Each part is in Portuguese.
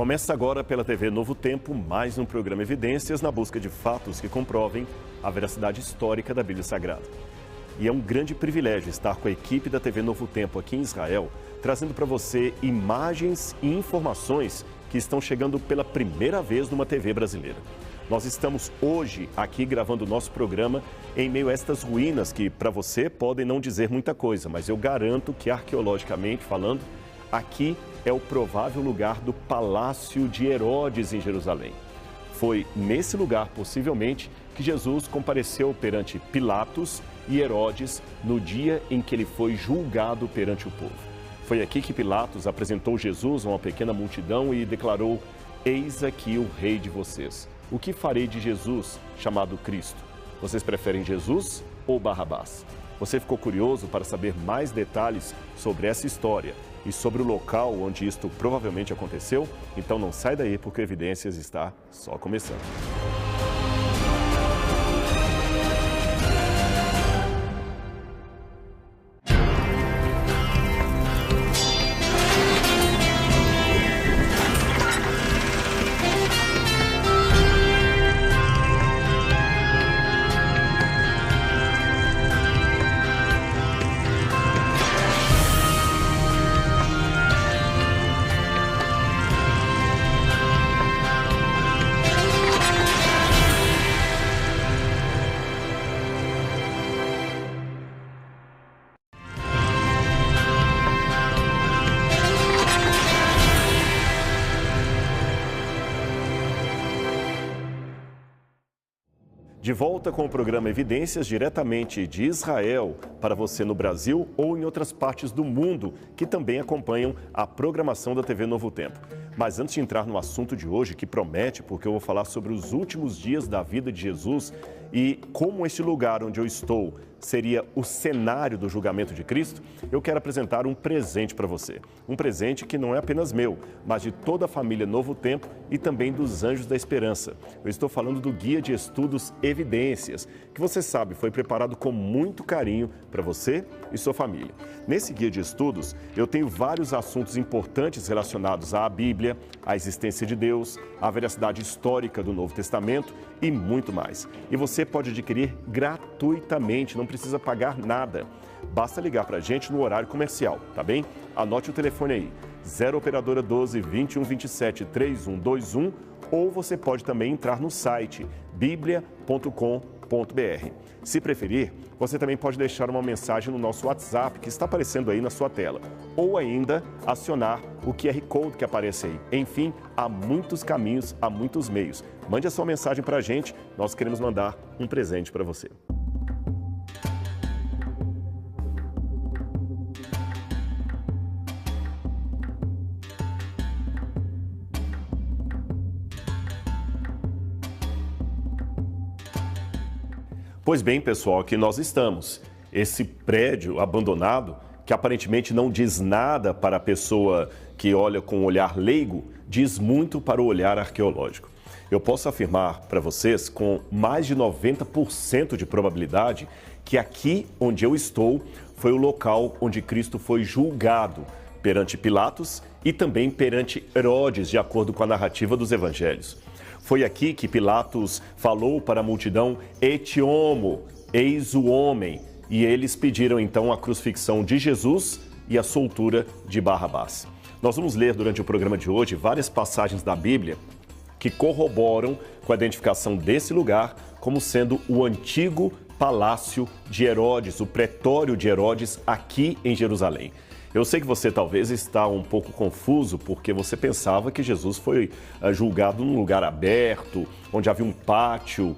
Começa agora pela TV Novo Tempo mais um programa Evidências na busca de fatos que comprovem a veracidade histórica da Bíblia Sagrada. E é um grande privilégio estar com a equipe da TV Novo Tempo aqui em Israel, trazendo para você imagens e informações que estão chegando pela primeira vez numa TV brasileira. Nós estamos hoje aqui gravando o nosso programa em meio a estas ruínas que para você podem não dizer muita coisa, mas eu garanto que arqueologicamente falando, aqui é o provável lugar do Palácio de Herodes em Jerusalém. Foi nesse lugar, possivelmente, que Jesus compareceu perante Pilatos e Herodes no dia em que ele foi julgado perante o povo. Foi aqui que Pilatos apresentou Jesus a uma pequena multidão e declarou: "Eis aqui o rei de vocês. O que farei de Jesus, chamado Cristo? Vocês preferem Jesus ou Barrabás?" Você ficou curioso para saber mais detalhes sobre essa história e sobre o local onde isto provavelmente aconteceu? Então não sai daí, porque Evidências está só começando. De volta com o programa Evidências, diretamente de Israel, para você no Brasil ou em outras partes do mundo que também acompanham a programação da TV Novo Tempo. Mas antes de entrar no assunto de hoje, que promete, porque eu vou falar sobre os últimos dias da vida de Jesus e como este lugar onde eu estou seria o cenário do julgamento de Cristo, eu quero apresentar um presente para você. Um presente que não é apenas meu, mas de toda a família Novo Tempo e também dos Anjos da Esperança. Eu estou falando do Guia de Estudos Evidências, que você sabe, foi preparado com muito carinho para você e sua família. Nesse Guia de Estudos, eu tenho vários assuntos importantes relacionados à Bíblia, à existência de Deus, à veracidade histórica do Novo Testamento e muito mais. E você pode adquirir gratuitamente, não precisa pagar nada. Basta ligar para a gente no horário comercial, tá bem? Anote o telefone aí, 0 operadora 12 21 27 3121, ou você pode também entrar no site biblia.com.br. Se preferir, você também pode deixar uma mensagem no nosso WhatsApp que está aparecendo aí na sua tela, ou ainda acionar o QR Code que aparece aí. Enfim, há muitos caminhos, há muitos meios. Mande a sua mensagem para a gente, nós queremos mandar um presente para você. Pois bem, pessoal, aqui nós estamos. Esse prédio abandonado, que aparentemente não diz nada para a pessoa que olha com um olhar leigo, diz muito para o olhar arqueológico. Eu posso afirmar para vocês, com mais de 90% de probabilidade, que aqui onde eu estou foi o local onde Cristo foi julgado perante Pilatos e também perante Herodes, de acordo com a narrativa dos evangelhos. Foi aqui que Pilatos falou para a multidão: "Et homo", eis o homem. E eles pediram então a crucifixão de Jesus e a soltura de Barrabás. Nós vamos ler durante o programa de hoje várias passagens da Bíblia que corroboram com a identificação desse lugar como sendo o antigo Palácio de Herodes, o pretório de Herodes aqui em Jerusalém. Eu sei que você talvez está um pouco confuso porque você pensava que Jesus foi julgado num lugar aberto, onde havia um pátio,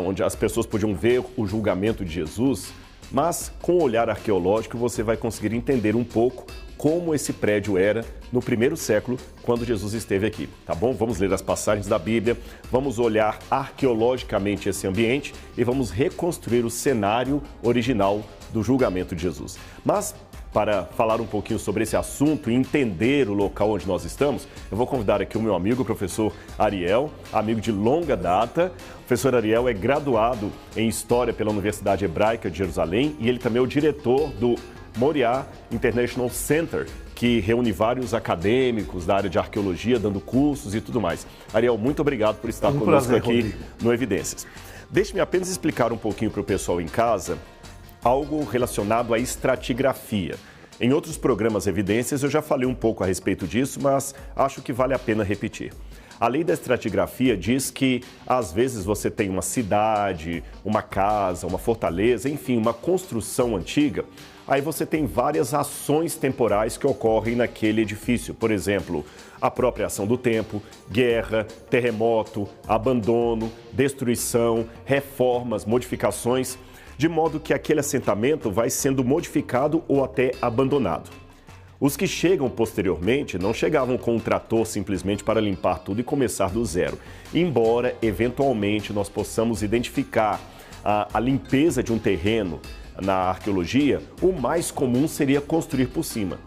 onde as pessoas podiam ver o julgamento de Jesus. Mas com o olhar arqueológico você vai conseguir entender um pouco como esse prédio era no primeiro século, quando Jesus esteve aqui, tá bom? Vamos ler as passagens da Bíblia, vamos olhar arqueologicamente esse ambiente e vamos reconstruir o cenário original do julgamento de Jesus. Mas para falar um pouquinho sobre esse assunto e entender o local onde nós estamos, eu vou convidar aqui o meu amigo, o professor Ariel, amigo de longa data. O professor Ariel é graduado em História pela Universidade Hebraica de Jerusalém e ele também é o diretor do Moriah International Center, que reúne vários acadêmicos da área de arqueologia, dando cursos e tudo mais. Ariel, muito obrigado por estar conosco aqui no Evidências. Deixe-me apenas explicar um pouquinho para o pessoal em casa algo relacionado à estratigrafia. Em outros programas Evidências eu já falei um pouco a respeito disso, mas acho que vale a pena repetir. A lei da estratigrafia diz que, às vezes, você tem uma cidade, uma casa, uma fortaleza, enfim, uma construção antiga. Aí você tem várias ações temporais que ocorrem naquele edifício. Por exemplo, apropriação do tempo, guerra, terremoto, abandono, destruição, reformas, modificações, de modo que aquele assentamento vai sendo modificado ou até abandonado. Os que chegam posteriormente não chegavam com um trator simplesmente para limpar tudo e começar do zero, embora eventualmente nós possamos identificar a limpeza de um terreno na arqueologia, o mais comum seria construir por cima.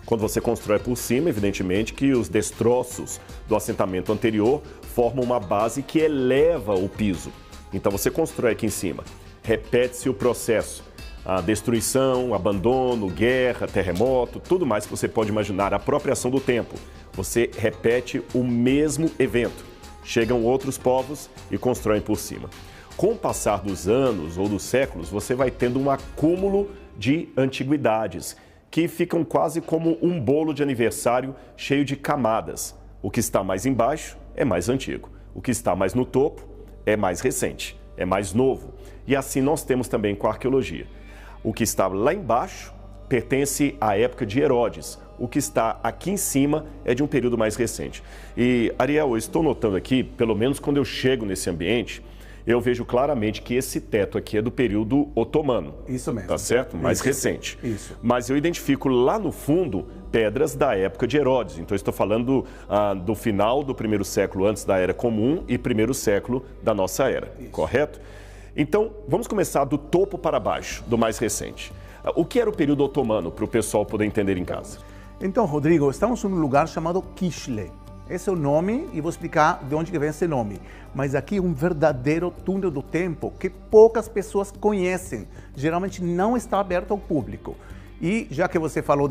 Quando você constrói por cima, evidentemente que os destroços do assentamento anterior formam uma base que eleva o piso. Então você constrói aqui em cima. Repete-se o processo. A destruição, abandono, guerra, terremoto, tudo mais que você pode imaginar, a apropriação do tempo. Você repete o mesmo evento. Chegam outros povos e constroem por cima. Com o passar dos anos ou dos séculos, você vai tendo um acúmulo de antiguidades, que ficam quase como um bolo de aniversário cheio de camadas. O que está mais embaixo é mais antigo. O que está mais no topo é mais recente, é mais novo. E assim nós temos também com a arqueologia. O que está lá embaixo pertence à época de Herodes. O que está aqui em cima é de um período mais recente. E, Ariel, eu estou notando aqui, pelo menos quando eu chego nesse ambiente, eu vejo claramente que esse teto aqui é do período otomano. Isso mesmo. Tá certo? Mais recente. Isso. Mas eu identifico lá no fundo pedras da época de Herodes. Então, eu estou falando do final do primeiro século antes da Era Comum e primeiro século da nossa era. Isso. Correto? Então, vamos começar do topo para baixo, do mais recente. O que era o período otomano, para o pessoal poder entender em casa? Então, Rodrigo, estamos em um lugar chamado Kishli. Esse é o nome e vou explicar de onde vem esse nome. Mas aqui é um verdadeiro túnel do tempo que poucas pessoas conhecem. Geralmente não está aberto ao público. E já que você falou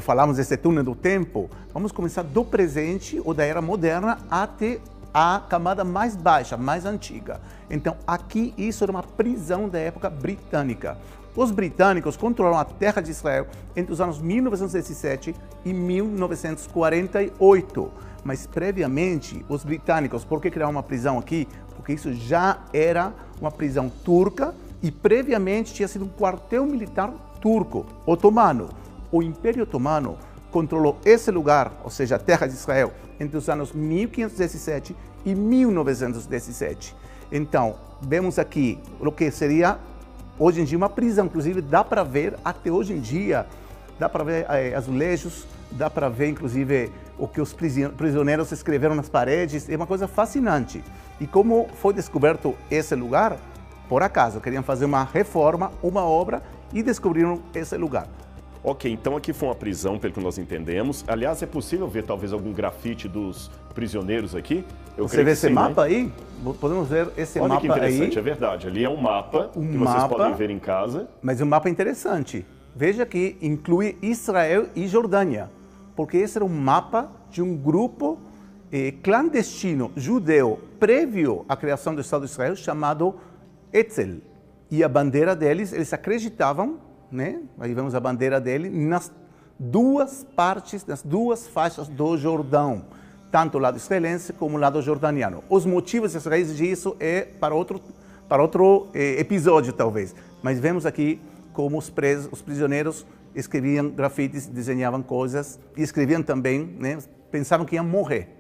falamos desse túnel do tempo, vamos começar do presente ou da era moderna até a camada mais baixa, mais antiga. Então, aqui isso era uma prisão da época britânica. Os britânicos controlaram a terra de Israel entre os anos 1917 e 1948. Mas, previamente, os britânicos, por que criaram uma prisão aqui? Porque isso já era uma prisão turca e, previamente, tinha sido um quartel militar turco, otomano. O Império Otomano controlou esse lugar, ou seja, a terra de Israel, entre os anos 1517 e 1917. Então, vemos aqui o que seria, hoje em dia, uma prisão. Inclusive, dá para ver, até hoje em dia, dá para ver azulejos, dá para ver, inclusive, o que os prisioneiros escreveram nas paredes. É uma coisa fascinante. E como foi descoberto esse lugar? Por acaso, queriam fazer uma reforma, uma obra, e descobriram esse lugar. Ok, então aqui foi uma prisão, pelo que nós entendemos. Aliás, é possível ver talvez algum grafite dos prisioneiros aqui? Você vê esse mapa aí? Podemos ver esse mapa aí. Olha que interessante, é verdade. Ali é um mapa que vocês podem ver em casa. Mas um mapa interessante. Veja que inclui Israel e Jordânia, porque esse era um mapa de um grupo clandestino judeu prévio à criação do Estado de Israel chamado Etzel. E a bandeira deles, eles acreditavam, né? Aí vemos a bandeira dele nas duas partes, nas duas faixas do Jordão, tanto o lado israelense como o lado jordaniano. Os motivos e as raízes disso é para outro episódio, talvez. Mas vemos aqui como os prisioneiros escreviam grafites, desenhavam coisas e escreviam também, né? Pensavam que iam morrer.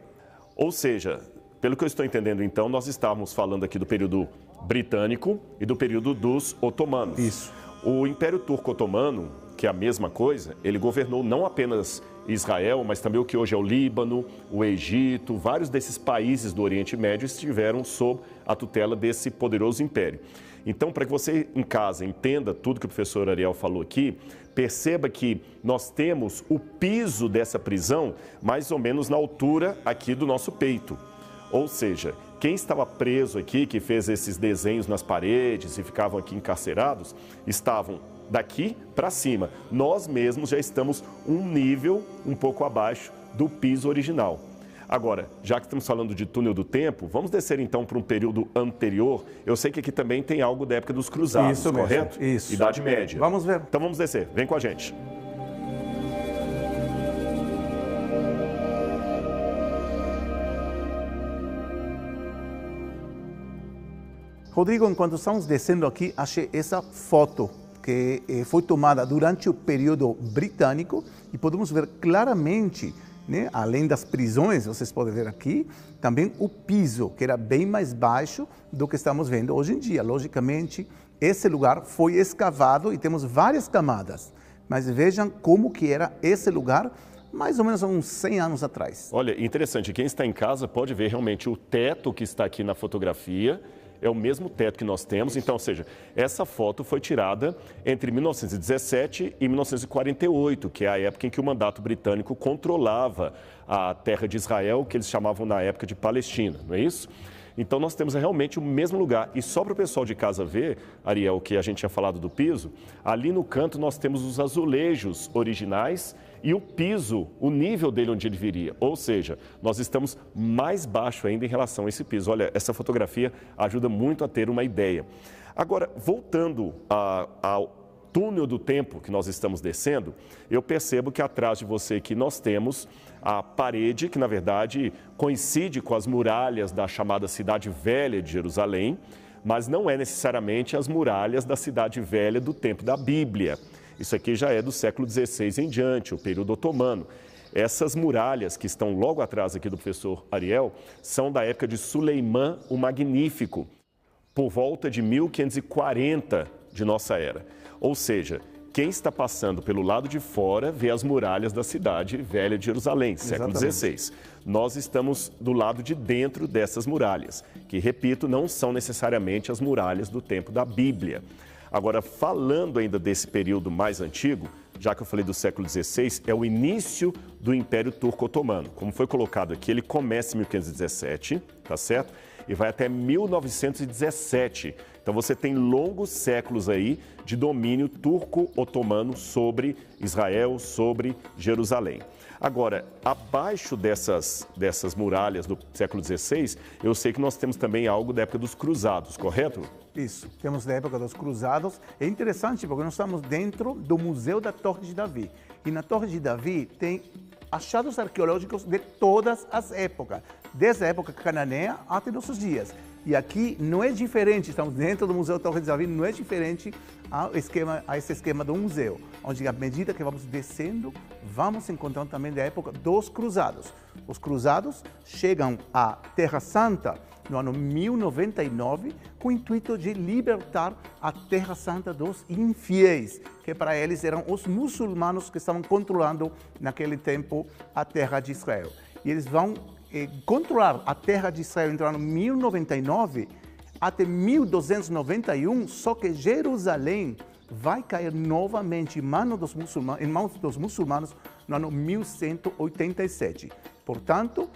Ou seja, pelo que eu estou entendendo, então, nós estávamos falando aqui do período britânico e do período dos otomanos. Isso. O Império Turco-Otomano, que é a mesma coisa, ele governou não apenas Israel, mas também o que hoje é o Líbano, o Egito, vários desses países do Oriente Médio estiveram sob a tutela desse poderoso império. Então, para que você em casa entenda tudo que o professor Ariel falou aqui, perceba que nós temos o piso dessa prisão mais ou menos na altura aqui do nosso peito. Ou seja, quem estava preso aqui, que fez esses desenhos nas paredes e ficavam aqui encarcerados, estavam daqui para cima. Nós mesmos já estamos um nível um pouco abaixo do piso original. Agora, já que estamos falando de túnel do tempo, vamos descer então para um período anterior. Eu sei que aqui também tem algo da época dos cruzados, isso correto? Mesmo, isso. Idade Média. Vamos ver. Então vamos descer, vem com a gente. Rodrigo, enquanto estamos descendo aqui, achei essa foto que foi tomada durante o período britânico e podemos ver claramente, né, além das prisões, vocês podem ver aqui, também o piso, que era bem mais baixo do que estamos vendo hoje em dia. Logicamente, esse lugar foi escavado e temos várias camadas, mas vejam como que era esse lugar mais ou menos há uns 100 anos atrás. Olha, interessante, quem está em casa pode ver realmente o teto que está aqui na fotografia. É o mesmo teto que nós temos, então, ou seja, essa foto foi tirada entre 1917 e 1948, que é a época em que o mandato britânico controlava a terra de Israel, que eles chamavam na época de Palestina, não é isso? Então, nós temos realmente o mesmo lugar. E só para o pessoal de casa ver, Ariel, que a gente tinha falado do piso, ali no canto nós temos os azulejos originais e o piso, o nível dele onde ele viria. Ou seja, nós estamos mais baixo ainda em relação a esse piso. Olha, essa fotografia ajuda muito a ter uma ideia. Agora, voltando ao túnel do tempo que nós estamos descendo, eu percebo que atrás de você aqui nós temos a parede, que na verdade coincide com as muralhas da chamada Cidade Velha de Jerusalém, mas não é necessariamente as muralhas da Cidade Velha do tempo da Bíblia. Isso aqui já é do século XVI em diante, o período otomano. Essas muralhas que estão logo atrás aqui do professor Ariel são da época de Suleimã o Magnífico, por volta de 1540 de nossa era. Ou seja, quem está passando pelo lado de fora vê as muralhas da Cidade Velha de Jerusalém, século XVI. Nós estamos do lado de dentro dessas muralhas, que, repito, não são necessariamente as muralhas do tempo da Bíblia. Agora, falando ainda desse período mais antigo, já que eu falei do século XVI, é o início do Império Turco-Otomano. Como foi colocado aqui, ele começa em 1517, tá certo? E vai até 1917. Então você tem longos séculos aí de domínio turco-otomano sobre Israel, sobre Jerusalém. Agora, abaixo dessas muralhas do século XVI, eu sei que nós temos também algo da época dos cruzados, correto? Isso, temos da época dos cruzados. É interessante porque nós estamos dentro do Museu da Torre de Davi. E na Torre de Davi tem achados arqueológicos de todas as épocas, desde a época cananeia até nossos dias. E aqui não é diferente, estamos dentro do Museu da Torre de Davi, não é diferente a esse esquema do museu, onde à medida que vamos descendo, vamos encontrando também da época dos cruzados. Os cruzados chegam à Terra Santa no ano 1099, com o intuito de libertar a Terra Santa dos infiéis, que para eles eram os muçulmanos que estavam controlando naquele tempo a terra de Israel. E eles vão controlar a terra de Israel entre o ano 1099 até 1291, só que Jerusalém vai cair novamente em mãos dos muçulmanos no ano 1187. Portanto,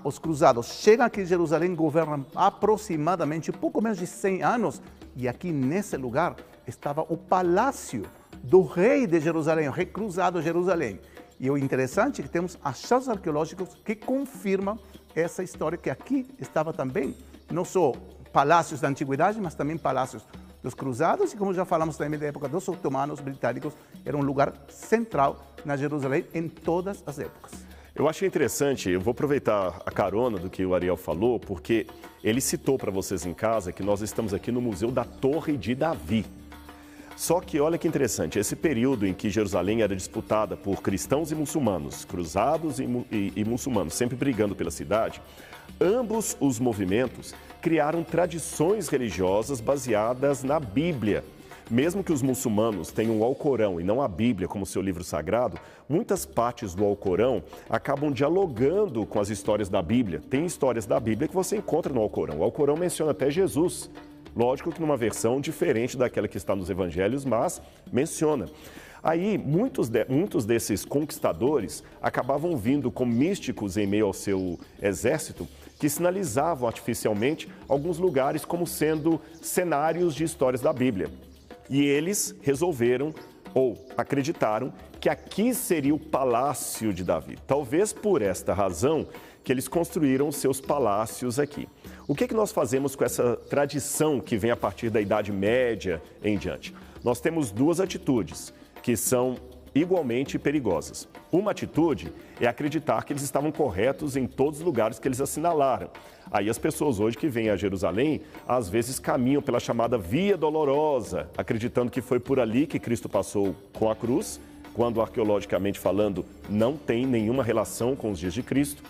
os cruzados chegam aqui em Jerusalém, governam aproximadamente pouco menos de 100 anos, e aqui nesse lugar estava o palácio do rei de Jerusalém, o rei cruzado de Jerusalém. E o interessante é que temos achados arqueológicos que confirmam essa história, que aqui estava também, não só palácios da antiguidade, mas também palácios dos cruzados, e como já falamos também da época dos otomanos britânicos, era um lugar central na Jerusalém em todas as épocas. Eu achei interessante, eu vou aproveitar a carona do que o Ariel falou, porque ele citou para vocês em casa que nós estamos aqui no Museu da Torre de Davi. Só que olha que interessante, esse período em que Jerusalém era disputada por cristãos e muçulmanos, cruzados e muçulmanos, sempre brigando pela cidade, ambos os movimentos criaram tradições religiosas baseadas na Bíblia. Mesmo que os muçulmanos tenham o Alcorão e não a Bíblia como seu livro sagrado, muitas partes do Alcorão acabam dialogando com as histórias da Bíblia. Tem histórias da Bíblia que você encontra no Alcorão. O Alcorão menciona até Jesus. Lógico que numa versão diferente daquela que está nos evangelhos, mas menciona. Aí, muitos desses conquistadores acabavam vindo como místicos em meio ao seu exército, que sinalizavam artificialmente alguns lugares como sendo cenários de histórias da Bíblia. E eles resolveram ou acreditaram que aqui seria o palácio de Davi. Talvez por esta razão que eles construíram seus palácios aqui. O que nós fazemos com essa tradição que vem a partir da Idade Média em diante? Nós temos duas atitudes que são igualmente perigosas. Uma atitude é acreditar que eles estavam corretos em todos os lugares que eles assinalaram. Aí as pessoas hoje que vêm a Jerusalém, às vezes caminham pela chamada Via Dolorosa, acreditando que foi por ali que Cristo passou com a cruz, quando arqueologicamente falando não tem nenhuma relação com os dias de Cristo.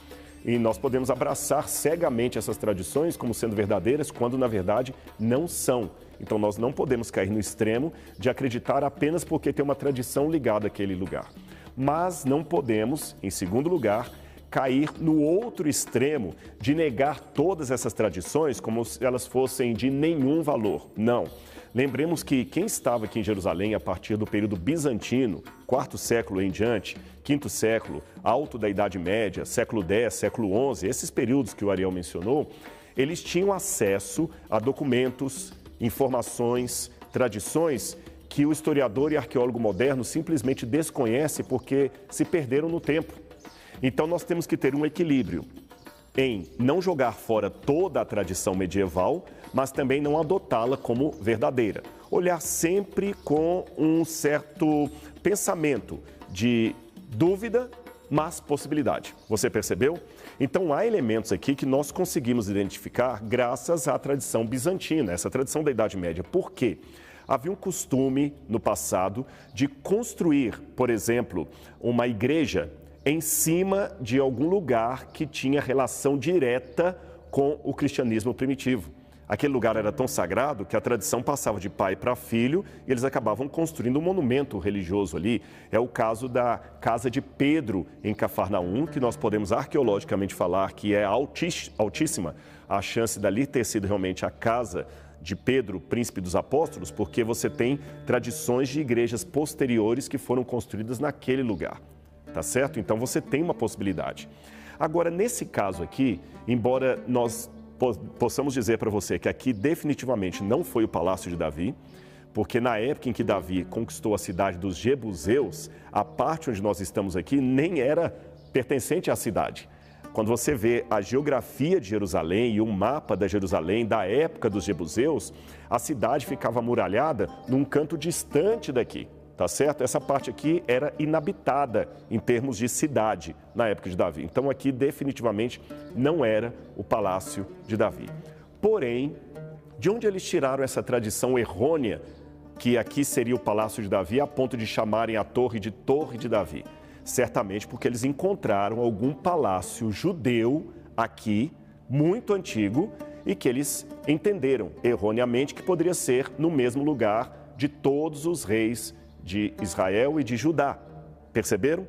E nós podemos abraçar cegamente essas tradições como sendo verdadeiras, quando na verdade não são. Então nós não podemos cair no extremo de acreditar apenas porque tem uma tradição ligada àquele lugar. Mas não podemos, em segundo lugar, cair no outro extremo de negar todas essas tradições como se elas fossem de nenhum valor. Não. Lembremos que quem estava aqui em Jerusalém a partir do período bizantino, quarto século em diante, quinto século, alto da Idade Média, século X, século XI, esses períodos que o Ariel mencionou, eles tinham acesso a documentos, informações, tradições que o historiador e arqueólogo moderno simplesmente desconhece porque se perderam no tempo. Então nós temos que ter um equilíbrio em não jogar fora toda a tradição medieval, mas também não adotá-la como verdadeira. Olhar sempre com um certo pensamento de dúvida, mas possibilidade. Você percebeu? Então há elementos aqui que nós conseguimos identificar graças à tradição bizantina, essa tradição da Idade Média. Por quê? Havia um costume no passado de construir, por exemplo, uma igreja em cima de algum lugar que tinha relação direta com o cristianismo primitivo. Aquele lugar era tão sagrado que a tradição passava de pai para filho e eles acabavam construindo um monumento religioso ali. É o caso da casa de Pedro em Cafarnaum, que nós podemos arqueologicamente falar que é altíssima a chance dali ter sido realmente a casa de Pedro, príncipe dos apóstolos, porque você tem tradições de igrejas posteriores que foram construídas naquele lugar. Tá certo? Então você tem uma possibilidade. Agora, nesse caso aqui, embora nós possamos dizer para você que aqui definitivamente não foi o Palácio de Davi, porque na época em que Davi conquistou a cidade dos Jebuseus, a parte onde nós estamos aqui nem era pertencente à cidade. Quando você vê a geografia de Jerusalém e um mapa da Jerusalém da época dos Jebuseus, a cidade ficava amuralhada num canto distante daqui. Tá certo? Essa parte aqui era inabitada em termos de cidade na época de Davi. Então aqui definitivamente não era o Palácio de Davi. Porém, de onde eles tiraram essa tradição errônea que aqui seria o Palácio de Davi a ponto de chamarem a torre de Davi? Certamente porque eles encontraram algum palácio judeu aqui, muito antigo, e que eles entenderam erroneamente que poderia ser no mesmo lugar de todos os reis de Israel e de Judá. Perceberam?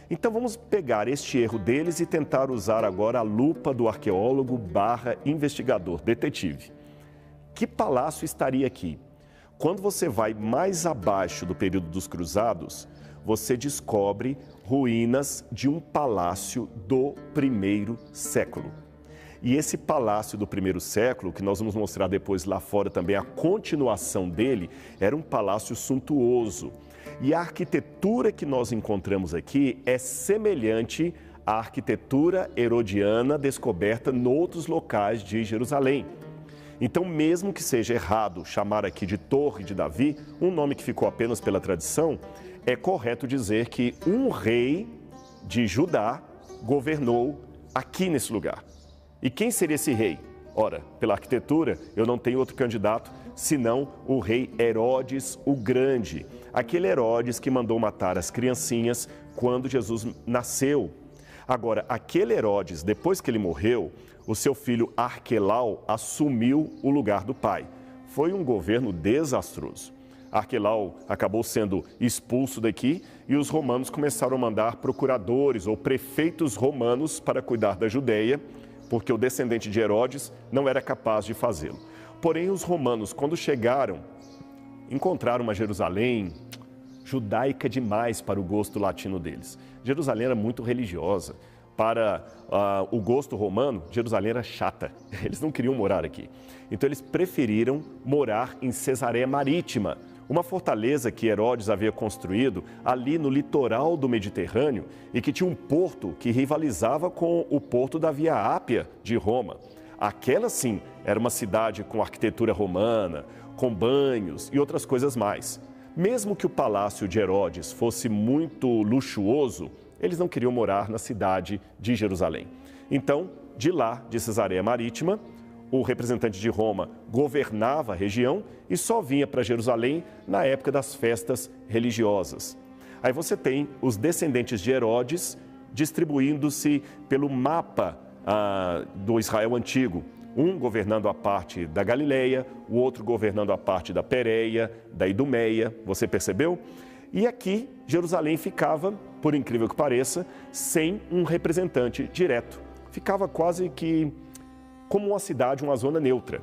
Então vamos pegar este erro deles e tentar usar agora a lupa do arqueólogo / investigador, detetive. Que palácio estaria aqui? Quando você vai mais abaixo do período dos Cruzados, você descobre ruínas de um palácio do primeiro século. E esse palácio do primeiro século, que nós vamos mostrar depois lá fora também, a continuação dele, era um palácio suntuoso. E a arquitetura que nós encontramos aqui é semelhante à arquitetura herodiana descoberta em outros locais de Jerusalém. Então, mesmo que seja errado chamar aqui de Torre de Davi, um nome que ficou apenas pela tradição, é correto dizer que um rei de Judá governou aqui nesse lugar. E quem seria esse rei? Ora, pela arquitetura, eu não tenho outro candidato senão o rei Herodes o Grande. Aquele Herodes que mandou matar as criancinhas quando Jesus nasceu. Agora, aquele Herodes, depois que ele morreu, o seu filho Arquelau assumiu o lugar do pai. Foi um governo desastroso. Arquelau acabou sendo expulso daqui e os romanos começaram a mandar procuradores ou prefeitos romanos para cuidar da Judeia, porque o descendente de Herodes não era capaz de fazê-lo. Porém, os romanos, quando chegaram, encontraram uma Jerusalém judaica demais para o gosto latino deles. Jerusalém era muito religiosa. Para o gosto romano, Jerusalém era chata. Eles não queriam morar aqui. Então, eles preferiram morar em Cesareia Marítima, Uma fortaleza que Herodes havia construído ali no litoral do Mediterrâneo e que tinha um porto que rivalizava com o porto da Via Ápia de Roma. Aquela sim era uma cidade com arquitetura romana, com banhos e outras coisas mais. Mesmo que o palácio de Herodes fosse muito luxuoso, eles não queriam morar na cidade de Jerusalém. Então, de lá, de Cesareia Marítima, o representante de Roma governava a região e só vinha para Jerusalém na época das festas religiosas. Aí você tem os descendentes de Herodes distribuindo-se pelo mapa do Israel antigo. Um governando a parte da Galileia, o outro governando a parte da Pérea, da Idumeia, você percebeu? E aqui, Jerusalém ficava, por incrível que pareça, sem um representante direto. Ficava quase que como uma cidade, uma zona neutra.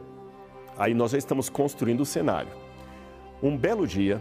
Aí nós já estamos construindo o cenário. Um belo dia,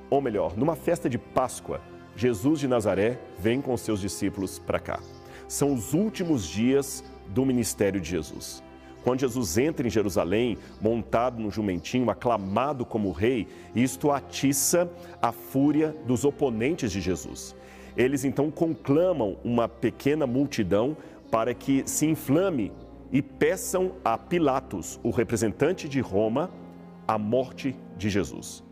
ou melhor, numa festa de Páscoa, Jesus de Nazaré vem com seus discípulos para cá. São os últimos dias do ministério de Jesus. Quando Jesus entra em Jerusalém, montado num jumentinho, aclamado como rei, isto atiça a fúria dos oponentes de Jesus. Eles então conclamam uma pequena multidão para que se inflame e peçam a Pilatos, o representante de Roma, a morte de Jesus.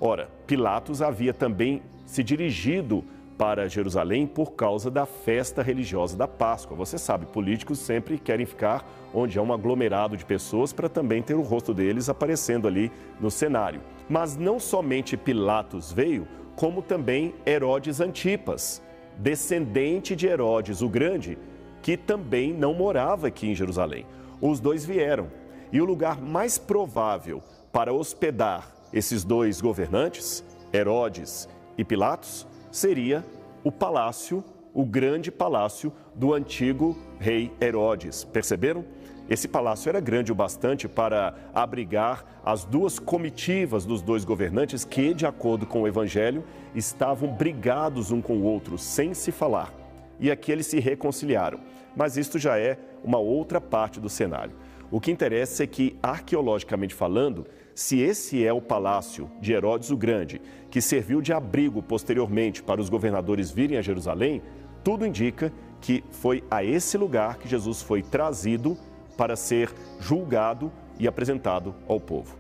Ora, Pilatos havia também se dirigido para Jerusalém por causa da festa religiosa da Páscoa. Você sabe, políticos sempre querem ficar onde há um aglomerado de pessoas para também ter o rosto deles aparecendo ali no cenário. Mas não somente Pilatos veio, como também Herodes Antipas, descendente de Herodes o Grande, que também não morava aqui em Jerusalém. Os dois vieram. E o lugar mais provável para hospedar esses dois governantes, Herodes e Pilatos, seria o palácio, o grande palácio do antigo rei Herodes. Perceberam? Esse palácio era grande o bastante para abrigar as duas comitivas dos dois governantes que, de acordo com o Evangelho, estavam brigados um com o outro, sem se falar. E aqui eles se reconciliaram. Mas isto já é uma outra parte do cenário. O que interessa é que, arqueologicamente falando, se esse é o palácio de Herodes o Grande, que serviu de abrigo posteriormente para os governadores virem a Jerusalém, tudo indica que foi a esse lugar que Jesus foi trazido para ser julgado e apresentado ao povo.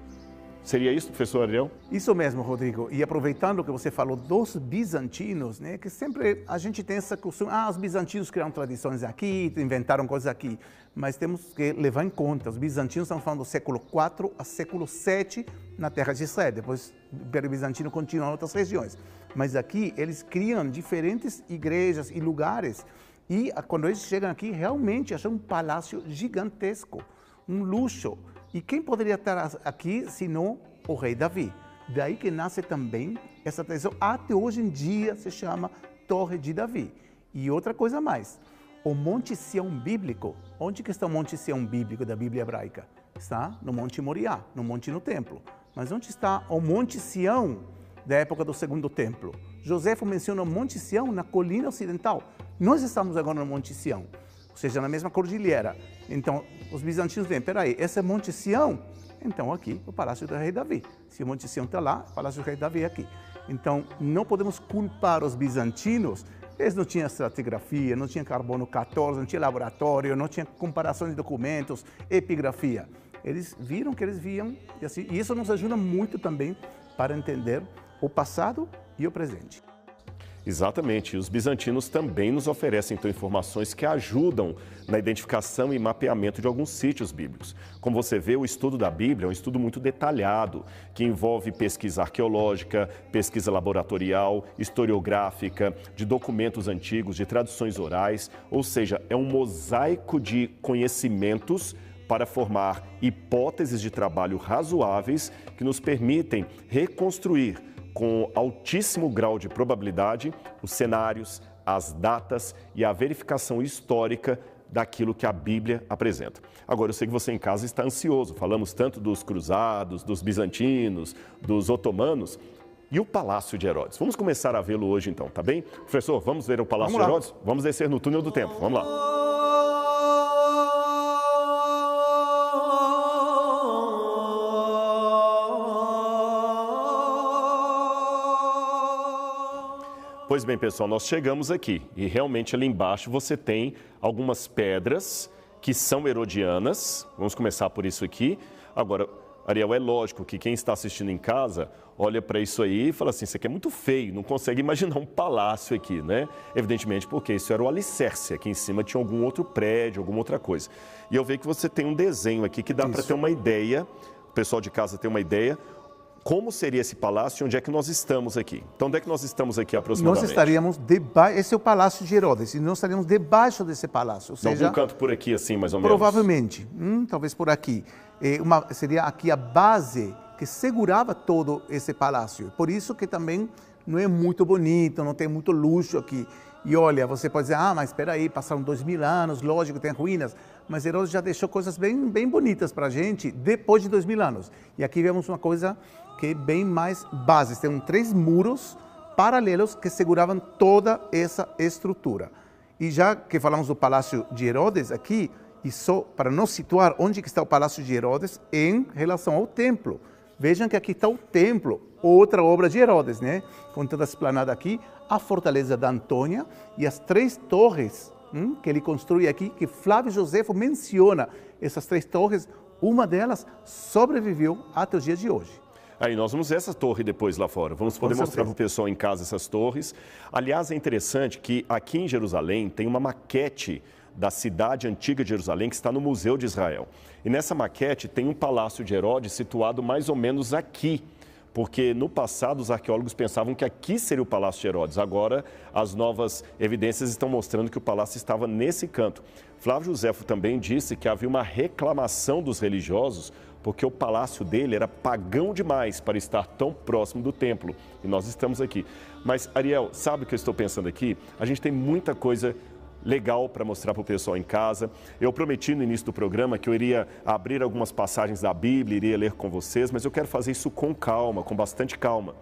Seria isso, professor Ariel? Isso mesmo, Rodrigo. E aproveitando que você falou dos bizantinos, né, que sempre a gente tem essa costume, os bizantinos criaram tradições aqui, inventaram coisas aqui, mas temos que levar em conta, os bizantinos estão falando do século IV a século VII na terra de Israel, depois o Império Bizantino continua em outras regiões. Mas aqui eles criam diferentes igrejas e lugares, e quando eles chegam aqui, realmente acham um palácio gigantesco, um luxo. E quem poderia estar aqui, senão o rei Davi? Daí que nasce também essa tradição, até hoje em dia se chama Torre de Davi. E outra coisa mais, o Monte Sião bíblico, onde que está o Monte Sião bíblico da Bíblia hebraica? Está no Monte Moriá, no Monte no Templo. Mas onde está o Monte Sião da época do Segundo Templo? Joséfo menciona o Monte Sião na colina ocidental. Nós estamos agora no Monte Sião, ou seja, na mesma cordilheira. Então, os bizantinos veem, peraí, esse é Monte Sião? Então, aqui, o Palácio do Rei Davi. Se o Monte Sião está lá, o Palácio do Rei Davi é aqui. Então, não podemos culpar os bizantinos. Eles não tinham estratigrafia, não tinham carbono 14, não tinha laboratório, não tinha comparação de documentos, epigrafia. Eles viram o que eles viam e, assim, e isso nos ajuda muito também para entender o passado e o presente. Exatamente. Os bizantinos também nos oferecem, então, informações que ajudam na identificação e mapeamento de alguns sítios bíblicos. Como você vê, o estudo da Bíblia é um estudo muito detalhado, que envolve pesquisa arqueológica, pesquisa laboratorial, historiográfica, de documentos antigos, de traduções orais, ou seja, é um mosaico de conhecimentos para formar hipóteses de trabalho razoáveis que nos permitem reconstruir com altíssimo grau de probabilidade os cenários, as datas e a verificação histórica daquilo que a Bíblia apresenta. Agora, eu sei que você em casa está ansioso. Falamos tanto dos cruzados, dos bizantinos, dos otomanos e o Palácio de Herodes. Vamos começar a vê-lo hoje então, tá bem? Professor, vamos ver o Palácio de Herodes? Vamos descer no túnel do tempo. Vamos lá. Pois bem, pessoal, nós chegamos aqui e realmente ali embaixo você tem algumas pedras que são herodianas. Vamos começar por isso aqui. Agora, Ariel, é lógico que quem está assistindo em casa olha para isso aí e fala assim, isso aqui é muito feio, não consegue imaginar um palácio aqui, né? Evidentemente porque isso era o alicerce, aqui em cima tinha algum outro prédio, alguma outra coisa. E eu vejo que você tem um desenho aqui que dá para ter uma ideia, o pessoal de casa tem uma ideia, como seria esse palácio e onde é que nós estamos aqui. Então, onde é que nós estamos aqui aproximadamente? Nós estaríamos debaixo, esse é o Palácio de Herodes, e nós estaríamos debaixo desse palácio. Ou seja, algum canto por aqui, assim, mais ou menos? Provavelmente, talvez por aqui. Seria aqui a base que segurava todo esse palácio. Por isso que também não é muito bonito, não tem muito luxo aqui. E olha, você pode dizer, mas espera aí, passaram 2000 anos, lógico, tem ruínas. Mas Herodes já deixou coisas bem bonitas para a gente depois de 2000 anos. E aqui vemos uma coisa que é bem mais base. Tem 3 muros paralelos que seguravam toda essa estrutura. E já que falamos do Palácio de Herodes aqui, e só para nos situar onde que está o Palácio de Herodes em relação ao templo. Vejam que aqui está o templo, outra obra de Herodes, né? Com toda a esplanada aqui, a fortaleza da Antônia e as 3 torres que ele construi aqui, que Flávio Josefo menciona. Essas 3 torres, uma delas sobreviveu até os dias de hoje. Aí nós vamos ver essa torre depois lá fora. Vamos poder mostrar para o pessoal em casa essas torres. Aliás, é interessante que aqui em Jerusalém tem uma maquete da cidade antiga de Jerusalém que está no Museu de Israel. E nessa maquete tem um palácio de Herodes situado mais ou menos aqui, porque no passado os arqueólogos pensavam que aqui seria o Palácio de Herodes. Agora as novas evidências estão mostrando que o palácio estava nesse canto. Flávio Josefo também disse que havia uma reclamação dos religiosos porque o palácio dele era pagão demais para estar tão próximo do templo. E nós estamos aqui. Mas, Ariel, sabe o que eu estou pensando aqui? A gente tem muita coisa legal para mostrar para o pessoal em casa. Eu prometi no início do programa que eu iria abrir algumas passagens da Bíblia, iria ler com vocês, mas eu quero fazer isso com calma, com bastante calma.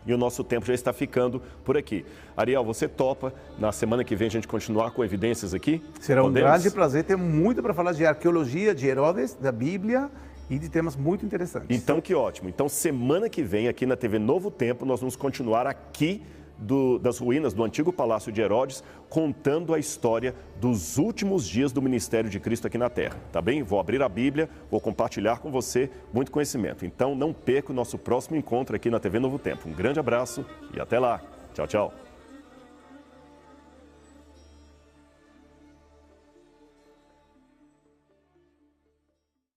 E o nosso tempo já está ficando por aqui. Ariel, você topa na semana que vem a gente continuar com evidências aqui? Será um grande prazer, tem muito para falar de arqueologia, de Herodes, da Bíblia e de temas muito interessantes. Então, que ótimo. Então, semana que vem, aqui na TV Novo Tempo, nós vamos continuar aqui das ruínas do antigo Palácio de Herodes, contando a história dos últimos dias do ministério de Cristo aqui na Terra, tá bem? Vou abrir a Bíblia, vou compartilhar com você muito conhecimento. Então, não perca o nosso próximo encontro aqui na TV Novo Tempo. Um grande abraço e até lá. Tchau, tchau.